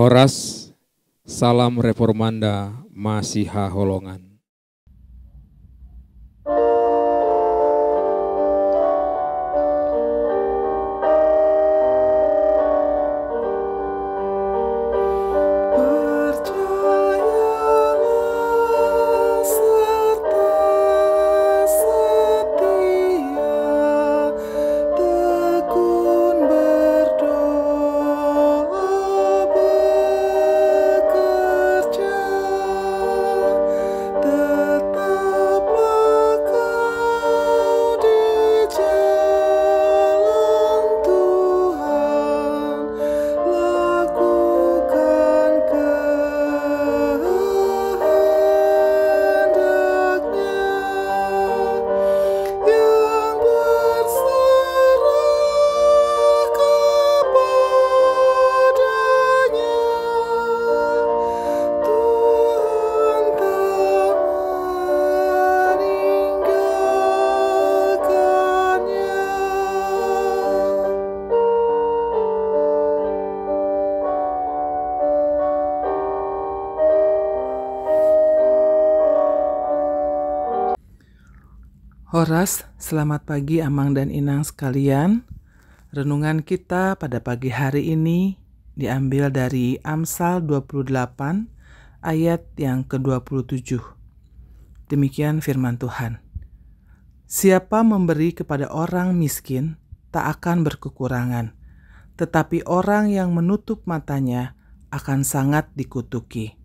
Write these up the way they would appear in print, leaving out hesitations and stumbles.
Horas, salam reformanda Masiha Holongan. Horas, selamat pagi Amang dan Inang sekalian. Renungan kita pada pagi hari ini diambil dari Amsal 28 ayat yang ke-27. Demikian firman Tuhan. Siapa memberi kepada orang miskin tak akan berkekurangan, tetapi orang yang menutup matanya akan sangat dikutuki.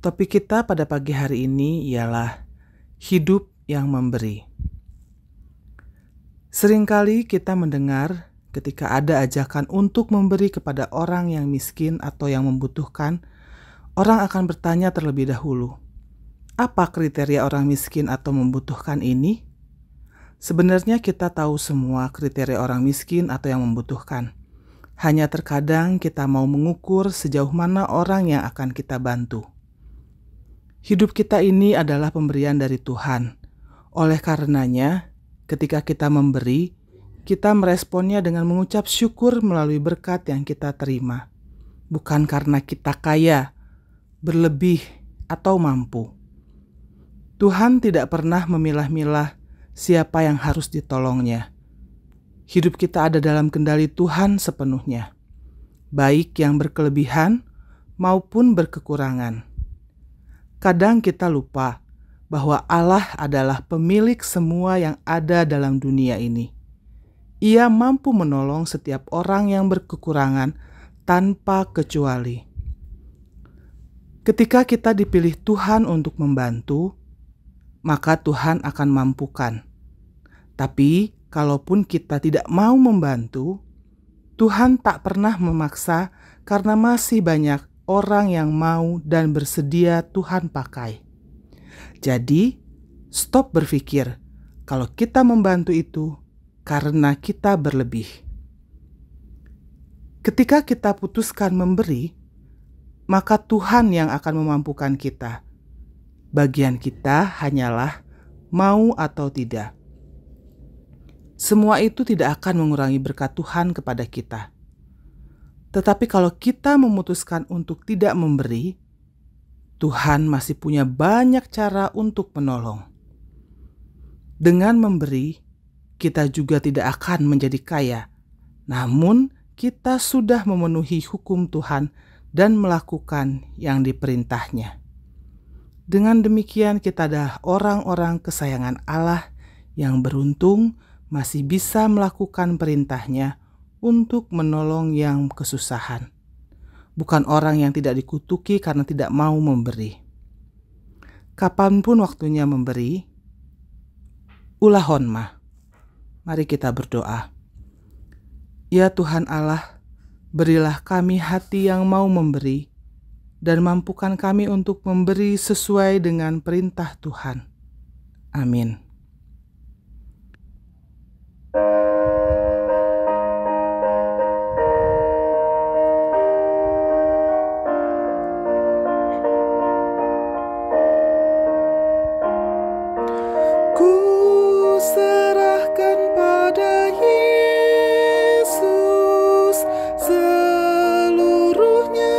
Topik kita pada pagi hari ini ialah hidup yang memberi. Seringkali kita mendengar ketika ada ajakan untuk memberi kepada orang yang miskin atau yang membutuhkan, orang akan bertanya terlebih dahulu, apa kriteria orang miskin atau membutuhkan ini? Sebenarnya kita tahu semua kriteria orang miskin atau yang membutuhkan. Hanya terkadang kita mau mengukur sejauh mana orang yang akan kita bantu. Hidup kita ini adalah pemberian dari Tuhan. Oleh karenanya, ketika kita memberi, kita meresponnya dengan mengucap syukur melalui berkat yang kita terima. Bukan karena kita kaya, berlebih, atau mampu. Tuhan tidak pernah memilah-milah siapa yang harus ditolongnya. Hidup kita ada dalam kendali Tuhan sepenuhnya, baik yang berkelebihan maupun berkekurangan. Kadang kita lupa bahwa Allah adalah pemilik semua yang ada dalam dunia ini. Ia mampu menolong setiap orang yang berkekurangan tanpa kecuali. Ketika kita dipilih Tuhan untuk membantu, maka Tuhan akan mampukan. Tapi, kalaupun kita tidak mau membantu, Tuhan tak pernah memaksa karena masih banyak orang yang mau dan bersedia Tuhan pakai. Jadi, stop berpikir kalau kita membantu itu karena kita berlebih. Ketika kita putuskan memberi, maka Tuhan yang akan memampukan kita. Bagian kita hanyalah mau atau tidak. Semua itu tidak akan mengurangi berkat Tuhan kepada kita. Tetapi kalau kita memutuskan untuk tidak memberi, Tuhan masih punya banyak cara untuk menolong. Dengan memberi, kita juga tidak akan menjadi kaya. Namun, kita sudah memenuhi hukum Tuhan dan melakukan yang diperintahnya. Dengan demikian, kita adalah orang-orang kesayangan Allah yang beruntung masih bisa melakukan perintahnya untuk menolong yang kesusahan. Bukan orang yang tidak dikutuki karena tidak mau memberi. Kapanpun waktunya memberi, ulahon mah. Mari kita berdoa. Ya Tuhan Allah, berilah kami hati yang mau memberi, dan mampukan kami untuk memberi sesuai dengan perintah Tuhan. Amin. Seluruhnya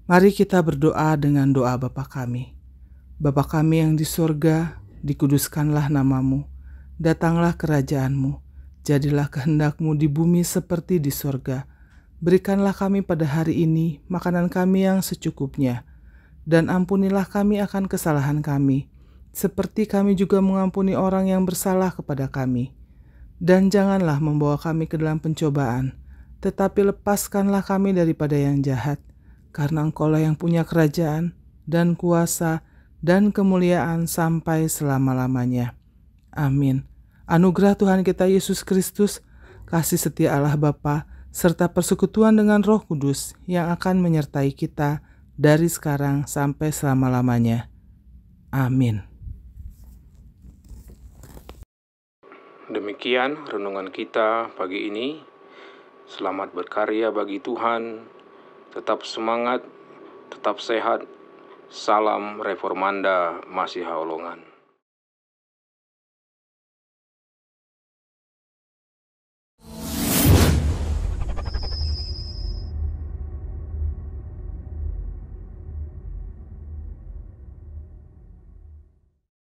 Mari kita berdoa dengan doa Bapa kami. Bapa kami yang di sorga, dikuduskanlah namamu. Datanglah kerajaanmu, jadilah kehendakmu di bumi seperti di sorga. Berikanlah kami pada hari ini makanan kami yang secukupnya. Dan ampunilah kami akan kesalahan kami, seperti kami juga mengampuni orang yang bersalah kepada kami. Dan janganlah membawa kami ke dalam pencobaan, tetapi lepaskanlah kami daripada yang jahat. Karena Engkaulah yang punya kerajaan, dan kuasa, dan kemuliaan sampai selama-lamanya. Amin. Anugerah Tuhan kita Yesus Kristus, kasih setia Allah Bapa, serta persekutuan dengan Roh Kudus yang akan menyertai kita dari sekarang sampai selama-lamanya. Amin. Demikian renungan kita pagi ini. Selamat berkarya bagi Tuhan. Tetap semangat, tetap sehat. Salam Reformanda Masiha Holongan.